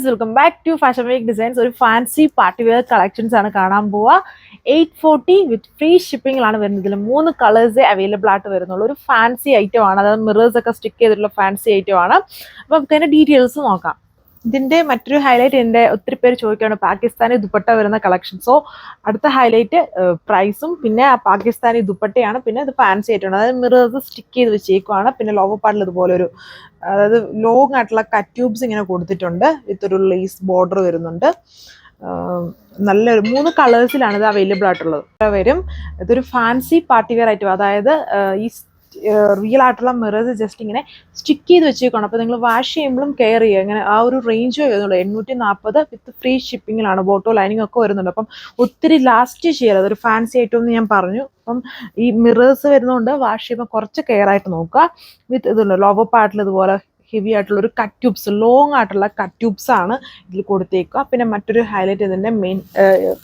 Welcome back to fashion week designs. ഒരു fancy party wear collections ആണ് കാണാൻ പോവുക. 840 വിത്ത് ഫ്രീ ഷിപ്പിംഗിലാണ് വരുന്നത്. ഇതിൽ 3 കളേഴ്സേ അവൈലബിൾ ആയിട്ട് വരുന്നുള്ളൂ. ഒരു ഫാൻസി ഐറ്റം ആണ്, അതായത് മിറേഴ്സ് ഒക്കെ സ്റ്റിക്ക് ചെയ്തിട്ടുള്ള ഫാൻസി ഐറ്റം ആണ്. അപ്പം നമുക്ക് അതിന്റെ ഡീറ്റെയിൽസ് നോക്കാം. ഇതിന്റെ മറ്റൊരു ഹൈലൈറ്റ്, എൻ്റെ ഒത്തിരി പേര് ചോദിക്കുകയാണ് പാകിസ്ഥാനി ദുപ്പട്ട വരുന്ന കളക്ഷൻ. സോ അടുത്ത ഹൈലൈറ്റ് പ്രൈസും പിന്നെ പാകിസ്ഥാനി ദുപ്പട്ടയാണ്. പിന്നെ ഇത് ഫാൻസി ആയിട്ടാണ്, അതായത് മിറേഴ്സ് സ്റ്റിക്ക് ചെയ്ത് വെച്ചേക്കുവാണ്. പിന്നെ ലോവർ പാർട്ടിൽ ഇതുപോലെ ഒരു അതായത് ലോങ് ആയിട്ടുള്ള കട്ട് ട്യൂബ്സ് ഇങ്ങനെ കൊടുത്തിട്ടുണ്ട്. വിത്ത് ഒരു ലേസ് ബോർഡർ വരുന്നുണ്ട്. നല്ലൊരു 3 കളേഴ്സിലാണ് ഇത് അവൈലബിൾ ആയിട്ടുള്ളത്. വരും ഇതൊരു ഫാൻസി പാർട്ടി വെയർ ആയിട്ട്, അതായത് ഈ റിയൽ ആയിട്ടുള്ള മിറേഴ്സ് ജസ്റ്റ് ഇങ്ങനെ സ്റ്റിക്ക് ചെയ്ത് വെച്ചേക്കാണ്. അപ്പോൾ നിങ്ങൾ വാഷ് ചെയ്യുമ്പോഴും കെയർ ചെയ്യുക. ഇങ്ങനെ ആ ഒരു റേഞ്ച് വരുന്നുള്ളൂ. 840 വിത്ത് ഫ്രീ ഷിപ്പിങ്ങിലാണ്. ബോട്ടോ ലൈനിങ് ഒക്കെ വരുന്നുണ്ട്. അപ്പം ഒത്തിരി ലാസ്റ്റ് ചെയ്യരുത്. അതൊരു ഫാൻസി ഐറ്റം എന്ന് ഞാൻ പറഞ്ഞു. അപ്പം ഈ മിറേഴ്സ് വരുന്നതുകൊണ്ട് വാഷ് ചെയ്യുമ്പോൾ കുറച്ച് കെയർ ആയിട്ട് നോക്കുക. വിത്ത് ഇതുണ്ട് ലോവർ പാർട്ടിൽ ഇതുപോലെ ഹെവി ആയിട്ടുള്ള ഒരു കട്ട് ട്യൂബ്സ്, ലോങ് ആയിട്ടുള്ള കട്ട് ട്യൂബ്സ് ആണ് ഇതിൽ കൊടുത്തേക്കുക. പിന്നെ മറ്റൊരു ഹൈലൈറ്റ് ഇതിൻ്റെ മെയിൻ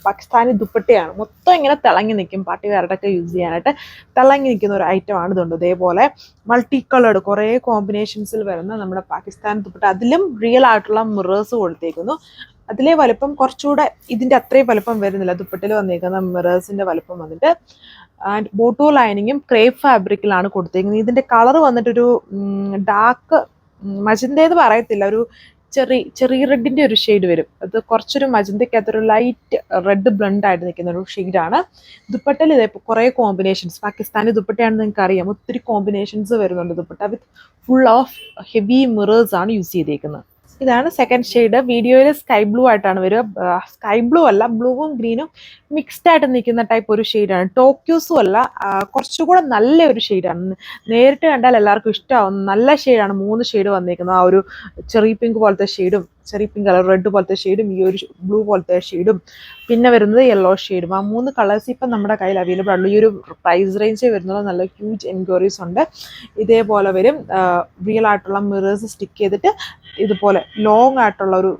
പാകിസ്ഥാനി ദുപ്പട്ടയാണ്. മൊത്തം ഇങ്ങനെ തിളങ്ങി നിൽക്കും. പാർട്ടി വെയറുടെയൊക്കെ യൂസ് ചെയ്യാനായിട്ട് തിളങ്ങി നിൽക്കുന്ന ഒരു ഐറ്റം ആണ് ഇതുണ്ട്. ഇതേപോലെ മൾട്ടി കളേർഡ് കുറേ കോമ്പിനേഷൻസിൽ വരുന്ന നമ്മുടെ പാകിസ്ഥാനി ദുപ്പട്ട. അതിലും റിയൽ ആയിട്ടുള്ള മിറേഴ്സ് കൊടുത്തേക്കുന്നു. അതിലെ വലുപ്പം കുറച്ചുകൂടെ ഇതിൻ്റെ അത്രയും വലുപ്പം വരുന്നില്ല. ദുപ്പട്ടയിൽ വന്നേക്കുന്ന മിറേഴ്സിൻ്റെ വലുപ്പം വന്നിട്ട് ആൻഡ് ബോട്ടോ ലൈനിങ്ങും ക്രേപ്പ് ഫാബ്രിക്കിലാണ് കൊടുത്തേക്കുന്നത്. ഇതിൻ്റെ കളർ വന്നിട്ടൊരു ഡാർക്ക് മജന്തേന്ന് പറയത്തില്ല, ഒരു ചെറിയ റെഡിന്റെ ഒരു ഷെയ്ഡ് വരും. അത് കുറച്ചൊരു മജന്തയ്ക്കകത്തൊരു ലൈറ്റ് റെഡ് ബ്ലണ്ട് ആയിട്ട് നിൽക്കുന്ന ഒരു ഷെയ്ഡാണ്. ദുപ്പട്ടയിൽ ഇതേ കുറേ കോമ്പിനേഷൻസ്, പാകിസ്ഥാനി ദുപ്പട്ടയാണെന്ന് നിങ്ങൾക്ക് അറിയാം. ഒത്തിരി കോമ്പിനേഷൻസ് വരുന്നുണ്ട്. Dupatta with full of heavy mirrors ആണ് യൂസ് ചെയ്തേക്കുന്നത്. ഇതാണ് സെക്കൻഡ് ഷെയ്ഡ്. വീഡിയോയിൽ സ്കൈ ബ്ലൂ ആയിട്ടാണ് വരിക. സ്കൈ ബ്ലൂ അല്ല, ബ്ലൂവും ഗ്രീനും മിക്സ്ഡ് ആയിട്ട് നിൽക്കുന്ന ടൈപ്പ് ഒരു ഷെയ്ഡാണ്. ടോക്യൂസും അല്ല, കുറച്ചുകൂടെ നല്ല ഒരു ഷെയ്ഡാണ്. നേരിട്ട് കണ്ടാൽ എല്ലാവർക്കും ഇഷ്ടമാവും. നല്ല ഷെയ്ഡാണ്. 3 ഷെയ്ഡ് വന്നിരിക്കുന്നത്. ആ ഒരു ചെറി പിങ്ക് പോലത്തെ ഷെയ്ഡും, ചെറി പിങ്ക് കളർ റെഡ് പോലത്തെ ഷെയ്ഡും, ഈ ഒരു ബ്ലൂ പോലത്തെ ഷെയ്ഡും, പിന്നെ വരുന്നത് യെല്ലോ ഷെയ്ഡും. ആ 3 കളേഴ്സ് ഇപ്പം നമ്മുടെ കയ്യിൽ അവൈലബിൾ ആണ്. ഈ ഒരു പ്രൈസ് റേഞ്ച് വരുന്നത് നല്ല ഹ്യൂജ് എൻക്വയറീസ് ഉണ്ട്. ഇതേപോലെ വരും റിയൽ ആയിട്ടുള്ള മിറേഴ്സ് സ്റ്റിക്ക് ചെയ്തിട്ട് ഇതുപോലെ ലോങ് ആയിട്ടുള്ള ഒരു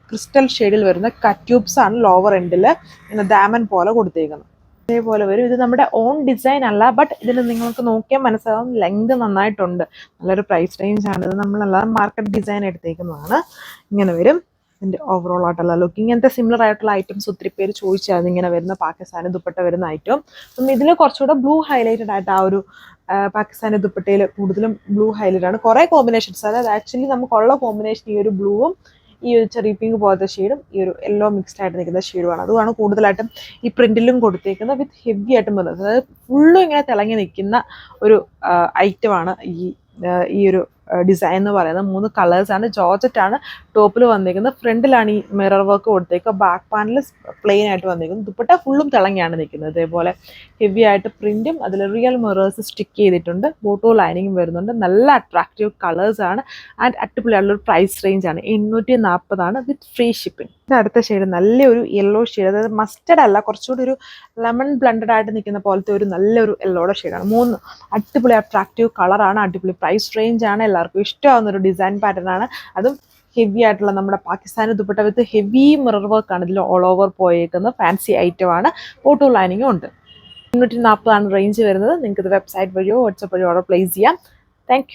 ക്രിസ്റ്റൽ ഷെയ്ഡിൽ വരുന്ന കട്ട് ട്യൂബ്സ് ആണ് ലോവർ എൻഡിൽ ഇങ്ങനെ ഡാമൻ പോലെ കൊടുത്തേക്കുന്നത്. അതേപോലെ വരും. ഇത് നമ്മുടെ ഓൺ ഡിസൈൻ അല്ല, ബട്ട് ഇതിന് നിങ്ങൾക്ക് നോക്കിയാൽ മനസ്സിലാവും ലെങ്ത് നന്നായിട്ടുണ്ട്. നല്ലൊരു പ്രൈസ് റേഞ്ച് ആണ്. ഇത് നമ്മളെല്ലാം മാർക്കറ്റ് ഡിസൈൻ എടുത്തേക്കുന്നതാണ്. ഇങ്ങനെ വരും ഇതിൻ്റെ ഓവറോൾ ആയിട്ടുള്ള ലുക്ക്. ഇങ്ങനത്തെ സിമിലർ ആയിട്ടുള്ള ഐറ്റംസ് ഒത്തിരി പേര് ചോദിച്ചായിരുന്നു, ഇങ്ങനെ വരുന്ന പാകിസ്ഥാനി ദുപ്പട്ട വരുന്ന ഐറ്റം. അപ്പം ഇതിൽ കുറച്ചുകൂടെ ബ്ലൂ ഹൈലൈറ്റഡ് ആയിട്ട് ആ ഒരു പാകിസ്ഥാനി ദുപ്പട്ടയിൽ കൂടുതലും ബ്ലൂ ഹൈലൈറ്റ് ആണ്. കുറേ കോമ്പിനേഷൻസ്, അതായത് ആക്ച്വലി നമുക്കുള്ള കോമ്പിനേഷൻ ഈ ഒരു ബ്ലൂവും ഈ ഒരു ചെറി പിങ്ക് പോലത്തെ ഷെയ്ഡും ഈ ഒരു യെല്ലോ മിക്സ്ഡ് ആയിട്ട് നിൽക്കുന്ന ഷെയ്ഡുമാണ്. അതുമാണ് കൂടുതലായിട്ടും ഈ പ്രിന്റിലും കൊടുത്തേക്കുന്നത്. വിത്ത് ഹെവി ആയിട്ടും വരുന്നത്, അതായത് ഫുള്ളും ഇങ്ങനെ തിളങ്ങി നിൽക്കുന്ന ഒരു ഐറ്റമാണ് ഈ ഒരു ഡിസൈൻ എന്ന് പറയുന്നത്. 3 കളേഴ്സാണ്. ജോർജറ്റ് ആണ് ടോപ്പിൽ വന്നിരിക്കുന്നത്. ഫ്രണ്ടിലാണ് ഈ മിറർ വർക്ക് കൊടുത്തേക്കുക. ബാക്ക് പാനൽ പ്ലെയിൻ ആയിട്ട് വന്നിരിക്കുന്നത്. ദുപ്പട്ട ഫുള്ളും തിളങ്ങിയാണ് നിൽക്കുന്നത്. അതേപോലെ ഹെവി ആയിട്ട് പ്രിന്റും അതിൽ റിയൽ മിറേഴ്സ് സ്റ്റിക്ക് ചെയ്തിട്ടുണ്ട്. ബോട്ടോ ലൈനിങ്ങും വരുന്നുണ്ട്. നല്ല അട്രാക്റ്റീവ് കളേഴ്സാണ് ആൻഡ് അടിപൊളിയായിട്ടുള്ള പ്രൈസ് റേഞ്ചാണ്. 840 വിത്ത് ഫ്രീ ഷിപ്പിംഗ്. അടുത്ത ഷെയ്ഡ് നല്ലൊരു യെല്ലോ ഷെയ്ഡ്, അതായത് മസ്റ്റർഡ് അല്ല, കുറച്ചുകൂടി ഒരു ലെമൺ ബ്ലണ്ടഡ് ആയിട്ട് നിൽക്കുന്ന പോലത്തെ ഒരു നല്ലൊരു യെല്ലോയുടെ ഷെയ്ഡാണ്. 3 അടിപൊളി അട്രാക്റ്റീവ് കളറാണ്. അടിപൊളി പ്രൈസ് റേഞ്ചാണ്. എല്ലാവർക്കും ഇഷ്ടമാവുന്ന ഒരു ഡിസൈൻ പാറ്റേൺ ആണ്. അതും ഹെവി ആയിട്ടുള്ള നമ്മുടെ പാകിസ്ഥാനി ദുപ്പട്ട വിത്ത് ഹെവി മിറർ വർക്ക് ആണ് ഇതിൽ ഓൾ ഓവർ പോയേക്കുന്നത്. ഫാൻസി ഐറ്റം ആണ്. ബോട്ടോ ലൈനിങ്ങും ഉണ്ട്. 840 റേഞ്ച് വരുന്നത്. നിങ്ങൾക്ക് ഇത് വെബ്സൈറ്റ് വഴിയോ വാട്സപ്പ് വഴിയോ ഓർഡർ പ്ലേസ് ചെയ്യാം. താങ്ക്